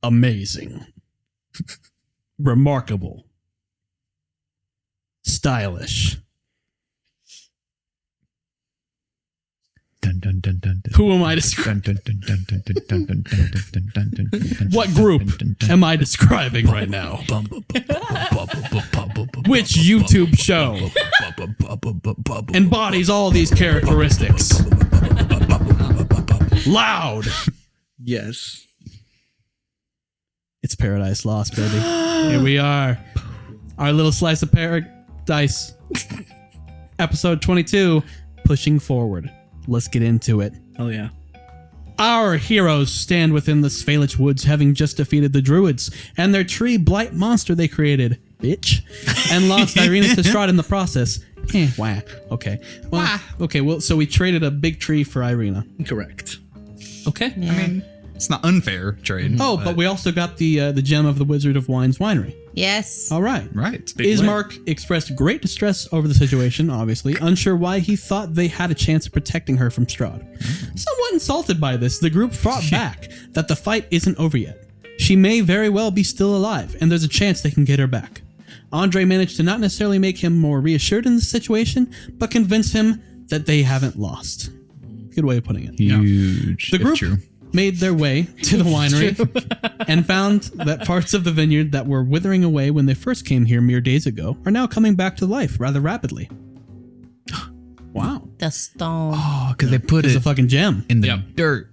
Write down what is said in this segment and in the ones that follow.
amazing, remarkable, stylish. Who am I describing? What group am I describing right now? Which YouTube show embodies all these characteristics? Loud. Yes. It's Paradise Lost, baby. Here we are. Our little slice of paradise. Episode 22, pushing forward. Let's get into it. Oh, yeah. Our heroes stand within the Svalich Woods, having just defeated the Druids and their tree blight monster they created, bitch, and lost Irina to Strahd in the process. Wah. Okay. Well, okay, well, so we traded a big tree for Irina. Correct. Okay. Yeah. I mean, it's not unfair trade. Oh, but we also got the gem of the Wizard of Wine's winery. Yes. All right. Right. Ismark expressed great distress over the situation, obviously, unsure why he thought they had a chance of protecting her from Strahd. Somewhat insulted by this, the group fought back that the fight isn't over yet. She may very well be still alive, and there's a chance they can get her back. Andre managed to not necessarily make him more reassured in the situation, but convince him that they haven't lost. Good way of putting it. Huge. The group True. made their way to the winery and found that parts of the vineyard that were withering away when they first came here mere days ago are now coming back to life rather rapidly. Wow. The stone. Oh, because they put It's it a fucking gem. in the dirt.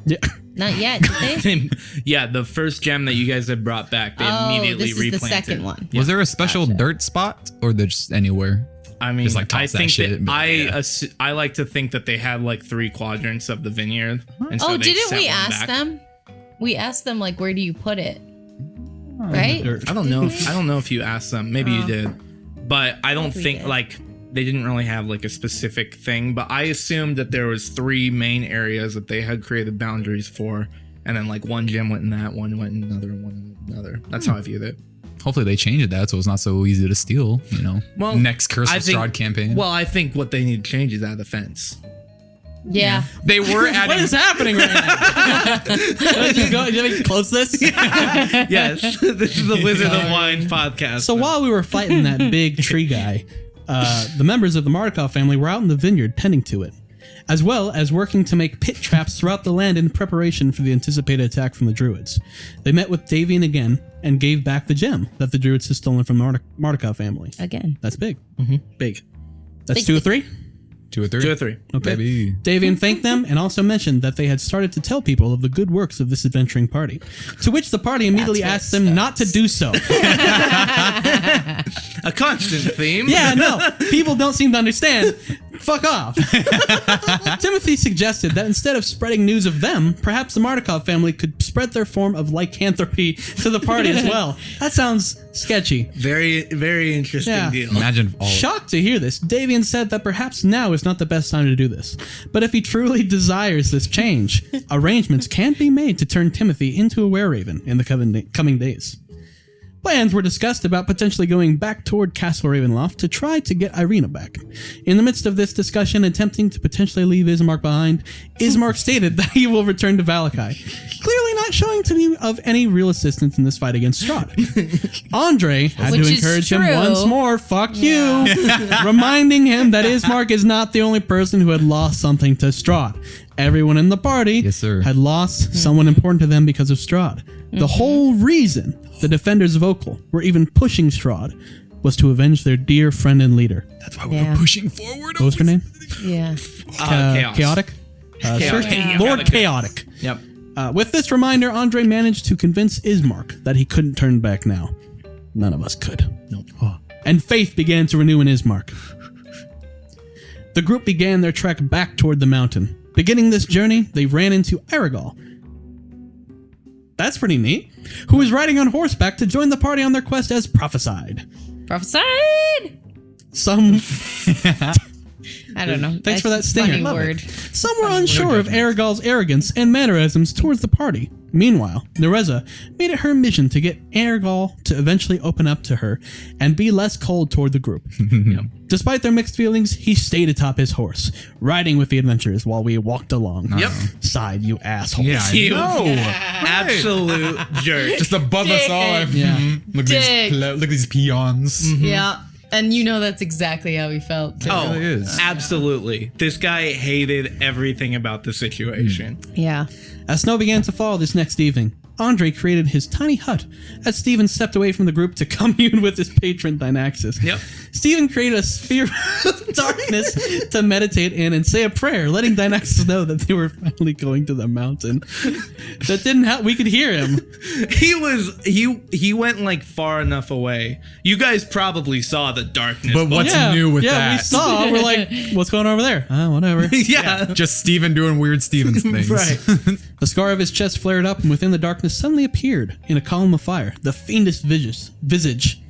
Yeah. Not yet, did they? Yeah, the first gem that you guys had brought back, they immediately this is replanted. the second one. Was there a special dirt spot or just anywhere? I mean, Just, like, I toss that think shit, that but, yeah. I like to think that they had like 3 quadrants of the vineyard. And so Oh, they didn't set we one ask back. them? We asked them, like, where do you put it? Right? Dirt. I don't know. I don't know if you asked them. Maybe you did, but I don't we think did. like they didn't really have like a specific thing. But I assumed that there was 3 main areas that they had created boundaries for, and then like one gem went in that, one went in another, and one in another. That's how I viewed it. Hopefully they changed that so it's not so easy to steal, you know. Well, next Curse I of think- Strahd campaign. Well, I think what they need to change is that the fence. Yeah. they were What adding is happening right now? Did I close this? Yes, this is the Wizard of Wine podcast. So while we were fighting that big tree guy, the members of the Markov family were out in the vineyard tending to it, as well as working to make pit traps throughout the land in preparation for the anticipated attack from the Druids. They met with Davian again and gave back the gem that the Druids had stolen from the Markov family. Again. That's big. big. That's Big. 2 or 3? 2 or 3. 2 or 3. Okay. Baby. Davian thanked them and also mentioned that they had started to tell people of the good works of this adventuring party, to which the party immediately That's asked what them not to do so. A constant theme. Yeah, no, people don't seem to understand. Fuck off. Timothy suggested that instead of spreading news of them, perhaps the Martikov family could spread their form of lycanthropy to the party as well. That sounds sketchy. Very, very interesting Yeah. deal. Imagine all Shocked to hear this, Davian said that perhaps now is not the best time to do this. But if he truly desires this change, arrangements can be made to turn Timothy into a were-raven in the coming days. Plans were discussed about potentially going back toward Castle Ravenloft to try to get Irina back. In the midst of this discussion, attempting to potentially leave Ismark behind, Ismark stated that he will return to Valakai, clearly not showing to be of any real assistance in this fight against Strahd. Andre had Which to is encourage him true. once more, fuck you, reminding him that Ismark is not the only person who had lost something to Strahd. Everyone in the party Yes, sir. had lost someone important to them because of Strahd. The whole reason the defenders of Oakle were even pushing Strahd was to avenge their dear friend and leader. That's why we're pushing forward. What was her name? Yeah. Chaos. Chaotic? Sure. Chaotic. Lord Chaotic. Yep. With this reminder, Andre managed to convince Ismark that he couldn't turn back now. None of us could. Nope. And faith began to renew in Ismark. The group began their trek back toward the mountain. Beginning this journey, they ran into Aragal. That's pretty neat. Who was riding on horseback to join the party on their quest as prophesied. Prophesied! Some I don't know. Thanks for that That's a stinger. funny Love word. Some were unsure of Aragal's arrogance and mannerisms towards the party, Meanwhile, Nereza made it her mission to get Ergal to eventually open up to her and be less cold toward the group. Despite their mixed feelings, he stayed atop his horse, riding with the adventurers while we walked along. Yep. Sighed, you asshole. Yeah, I You know. absolute jerk. Just above us all. Yeah. Look at these peons. Yeah. And you know that's exactly how he felt. Too. Oh, really is. absolutely. This guy hated everything about the situation. Yeah. As snow began to fall this next evening, Andre created his tiny hut as Stephen stepped away from the group to commune with his patron Dynaxis. Yep. Stephen created a sphere of darkness to meditate in and say a prayer, letting Dynaxis know that they were finally going to the mountain. That didn't help. We could hear him. He went like far enough away. You guys probably saw the darkness. But what's Yeah, new with yeah, that? we saw. We're like, what's going on over there? Whatever. yeah. Just Steven doing weird Stevens things. Right. The scar of his chest flared up, and within the darkness suddenly appeared, in a column of fire, the fiendish visage.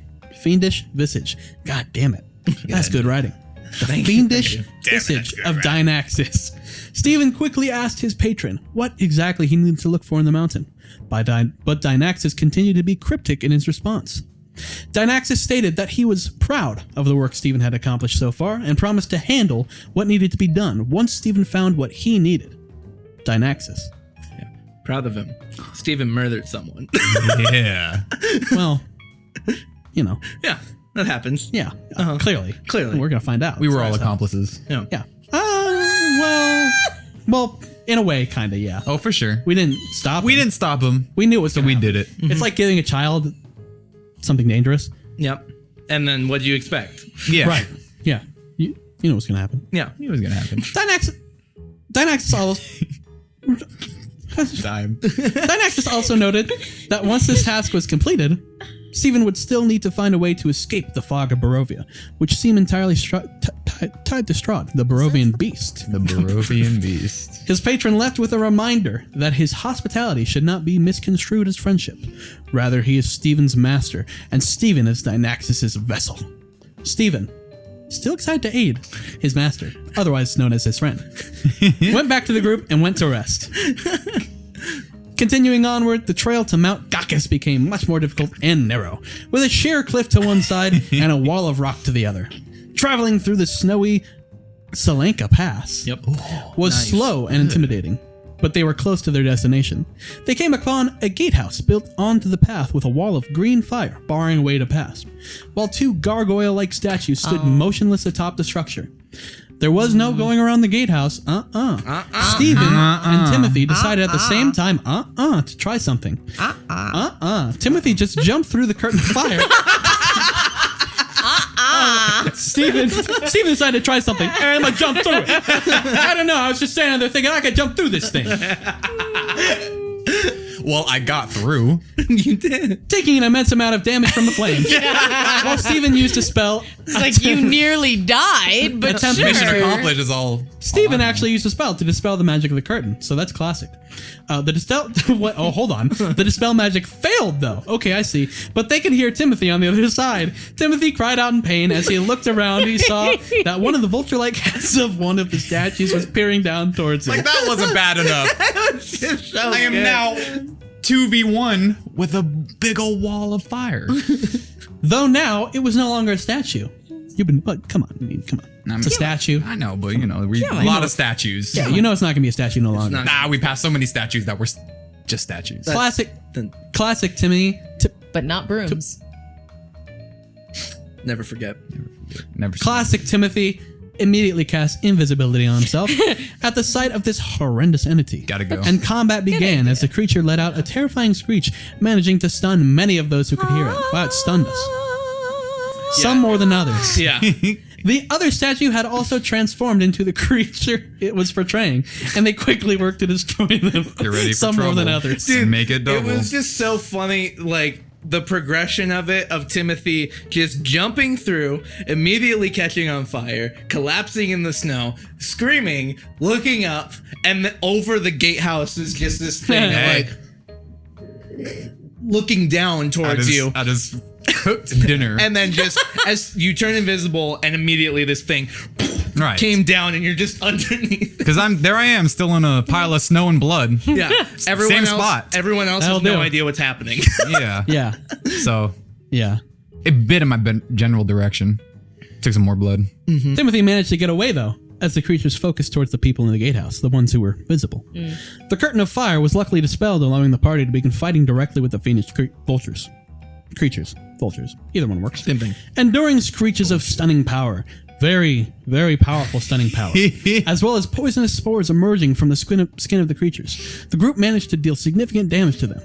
God damn it. That's good writing. The fiendish visage of Dynaxis. Stephen quickly asked his patron what exactly he needed to look for in the mountain, but Dynaxis continued to be cryptic in his response. Dynaxis stated that he was proud of the work Stephen had accomplished so far and promised to handle what needed to be done once Stephen found what he needed. Dynaxis. Proud of him. Steven murdered someone. Yeah. Well, you know, yeah, that happens. yeah, clearly. We're going to find out. We were all accomplices. Yeah. Yeah. Well, in a way, kind of, yeah. Oh, for sure. We didn't stop We him. didn't stop him. We knew it was So gonna we happen. did it. It's like giving a child something dangerous. Yep. And then what do you expect? Yeah. Right. Yeah. You know what's going to happen. Yeah. It was going to happen. Dynaxis also noted that once this task was completed, Stephen would still need to find a way to escape the fog of Barovia, which seemed entirely tied to Strahd, the Barovian beast. The Barovian beast. His patron left with a reminder that his hospitality should not be misconstrued as friendship. Rather, he is Stephen's master, and Stephen is Dynaxis' vessel. Stephen, still excited to aid his master, otherwise known as his friend, went back to the group and went to rest. Continuing onward, the trail to Mount Gakis became much more difficult and narrow, with a sheer cliff to one side and a wall of rock to the other. Traveling through the snowy Salanka Pass was slow and intimidating, but they were close to their destination. They came upon a gatehouse built onto the path with a wall of green fire barring a way to pass, while two gargoyle-like statues stood motionless atop the structure. There was no going around the gatehouse. Stephen and Timothy decided at the same time, to try something. Timothy just jumped through the curtain of fire. Stephen decided to try something. I'm gonna jump through it. I don't know. I was just standing there thinking I could jump through this thing. Well, I got through. You did. Taking an immense amount of damage from the flames. While Stephen used a spell. It's like you nearly died, but Attempt sure. Mission accomplished is all. Stephen actually used a spell to dispel the magic of the curtain, so that's classic. The dispel magic failed, though. Okay, I see. But they could hear Timothy on the other side. Timothy cried out in pain as he looked around. He saw that one of the vulture-like heads of one of the statues was peering down towards him. Like, that wasn't bad enough. It's just so I am good. now 2v1 with a big old wall of fire. Though now it was no longer a statue. But come on. It's a statue. I know, but you know, a lot of statues. Yeah, you know it's not gonna be a statue no longer. not. We passed so many statues that were just statues. Classic Timmy. But not brooms. Never forget. Never. Classic Timothy immediately cast invisibility on himself at the sight of this horrendous entity. Gotta go. And combat began as the creature let out a terrifying screech, managing to stun many of those who could hear it. Wow, it stunned us. Some more than others. Yeah. The other statue had also transformed into the creature it was portraying, and they quickly worked to destroy them. Get ready for Some more than trouble. others. Dude, Make it double. It was just so funny, like the progression of it, of Timothy just jumping through, immediately catching on fire, collapsing in the snow, screaming, looking up, and then over the gatehouse is just this thing Hey. like looking down towards you. I just cooked dinner. And then just as you turn invisible and immediately this thing Right. came down and you're just underneath. Because I am still in a pile of snow and blood. Yeah. Everyone else, spot. Everyone else That'll has no do. idea what's happening. Yeah. Yeah. So Yeah. it bit in my general direction. Took some more blood. Timothy managed to get away, though, as the creatures focused towards the people in the gatehouse, the ones who were visible. The curtain of fire was luckily dispelled, allowing the party to begin fighting directly with the fiendish vultures. Vultures. Either one works. Same thing. Enduring screeches of stunning power. Very, very powerful stunning power. As well as poisonous spores emerging from the skin of the creatures. The group managed to deal significant damage to them.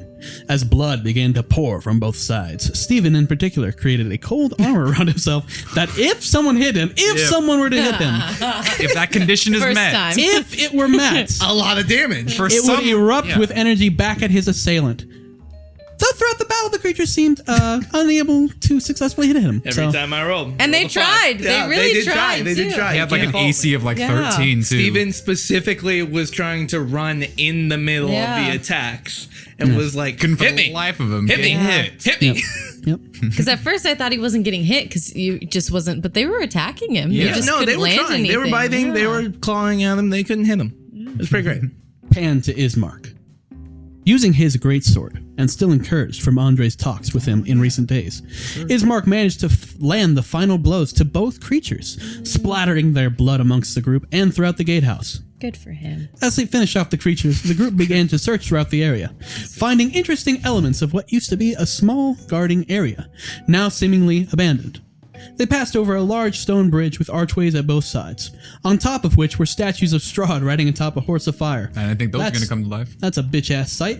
As blood began to pour from both sides, Stephen in particular created a cold armor around himself that if someone hit him, someone were to hit him, If that condition is First met. time. if it were met, A lot of damage. For it some, would erupt yeah. with energy back at his assailant. So throughout the battle, the creature seemed unable to successfully hit him. Every time I rolled. And they rolled a five. tried. They really did tried, They did too. try. He had like You an can't fault AC me. of like Yeah. 13 too. Steven specifically was trying to run in the middle of Yeah. the attacks and was like, Couldn't for hit the me. life of him. Hit me. Yeah. Hit me. Yep. Because at first I thought he wasn't getting hit because you just wasn't, but they were attacking him. Yeah. They just No, they couldn't were land trying. They were anything. biting. They Yeah. were clawing at him. They couldn't hit him. It was pretty great. Pan to Ismark. Using his greatsword, and still encouraged from Andre's talks with him in recent days, Ismark managed to land the final blows to both creatures, splattering their blood amongst the group and throughout the gatehouse. Good for him. As they finished off the creatures, the group began to search throughout the area, finding interesting elements of what used to be a small guarding area, now seemingly abandoned. They passed over a large stone bridge with archways at both sides, on top of which were statues of Strahd riding atop a horse of fire. And I think those are That's- going to come to life. That's a bitch-ass sight.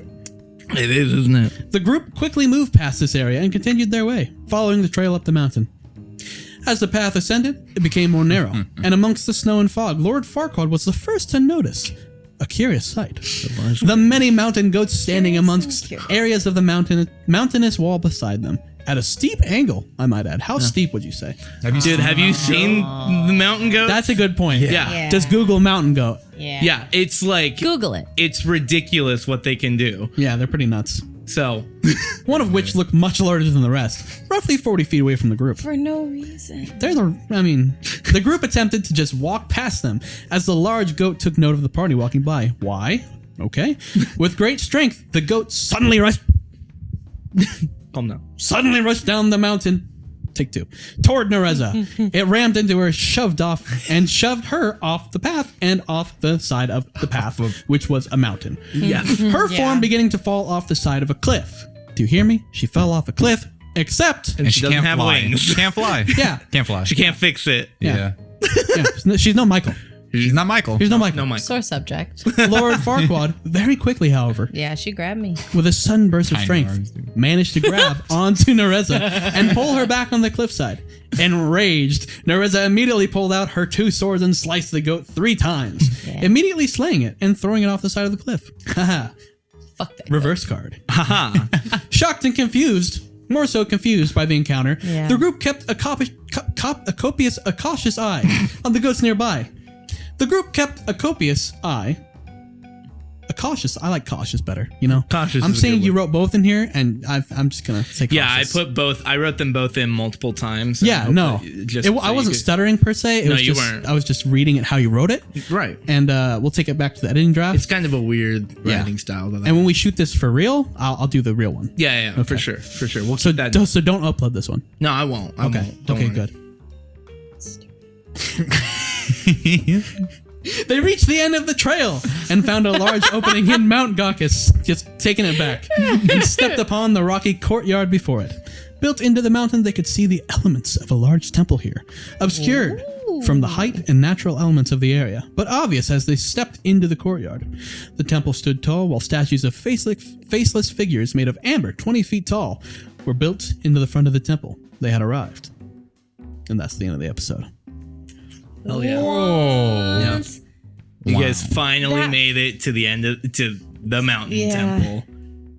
It is, isn't it? The group quickly moved past this area and continued their way, following the trail up the mountain. As the path ascended, it became more narrow, and amongst the snow and fog, Lord Farquaad was the first to notice a curious sight. The many mountain goats standing amongst areas of the mountainous wall beside them, at a steep angle, I might add. How steep would you say? Dude, have you seen the mountain goat? That's a good point. Yeah. Just Google mountain goat. Yeah, it's like, Google it. it's ridiculous what they can do. Yeah, they're pretty nuts. So, One of which looked much larger than the rest, roughly 40 feet away from the group. For no reason. The group attempted to just walk past them as the large goat took note of the party walking by. Why? Okay. With great strength, the goat suddenly rushed down the mountain. Take two. Toward Nereza. It rammed into her, shoved her off the path and off the side of the path, which was a mountain. yeah. Her form beginning to fall off the side of a cliff. Do you hear me? She fell off a cliff, except... And she doesn't can't have fly. wings. She can't fly. Yeah. Can't fly. She can't fix it. Yeah. Yeah, she's no Michael. She's not Michael. She's no Michael. No, Mike. Sore subject. Lord Farquaad, very quickly, however, Yeah, she grabbed me. with a sudden burst of Tiny strength, arms, dude. managed to grab onto Nereza and pull her back on the cliffside. Enraged, Nereza immediately pulled out her two swords and sliced the goat 3 times, immediately slaying it and throwing it off the side of the cliff. Haha. Fuck that. Reverse card. Haha. Shocked and confused, more so confused by the encounter, Yeah. the group kept a cautious eye on the goats nearby. The group kept a cautious eye. I like cautious better, you know? Cautious I'm is a saying good you one. wrote both in here, and I'm just going to say cautious. Yeah, I put both. I wrote them both in multiple times. Yeah, no. I wasn't stuttering per se. No, you weren't. I was just reading it how you wrote it. Right. And we'll take it back to the editing draft. It's kind of a weird Yeah. writing style. That And when we shoot this for real, I'll do the real one. yeah, Okay. for sure. We'll So, keep that. so don't upload this one. No, I won't. I Okay. won't. Don't Okay, worry. good. They reached the end of the trail and found a large opening in Mount Gaucus, just taking it back, and stepped upon the rocky courtyard before it. Built into the mountain, they could see the elements of a large temple here, obscured from the height and natural elements of the area, but obvious as they stepped into the courtyard. The temple stood tall, while statues of faceless figures made of amber, 20 feet tall, were built into the front of the temple. They had arrived. And that's the end of the episode. Hell yeah. Oh. Yeah. You Wow. guys finally made it to the end of the mountain temple.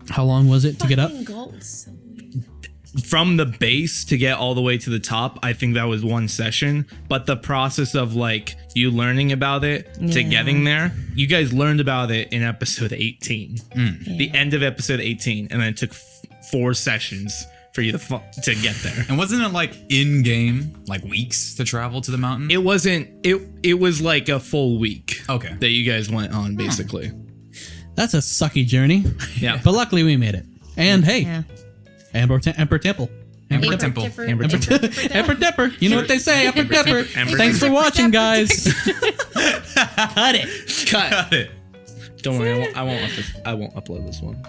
How long was it to get up? From the base to get all the way to the top, I think that was 1 session. But the process of like you learning about it to getting there, you guys learned about it in episode 18, the end of episode 18, and then it took 4 sessions for you to get there. And wasn't it like in game, like weeks to travel to the mountain? It wasn't. It was like a full week. Okay. That you guys went on basically. That's a sucky journey. Yeah. But luckily we made it. And hey, Yeah. Emperor Temple. Emperor Temple. Amber Emperor Depper. You know what they say, Emperor Depper. Emperor Thanks for Depper. watching, guys. Cut it. Cut. Got it. Don't worry. I won't upload this one.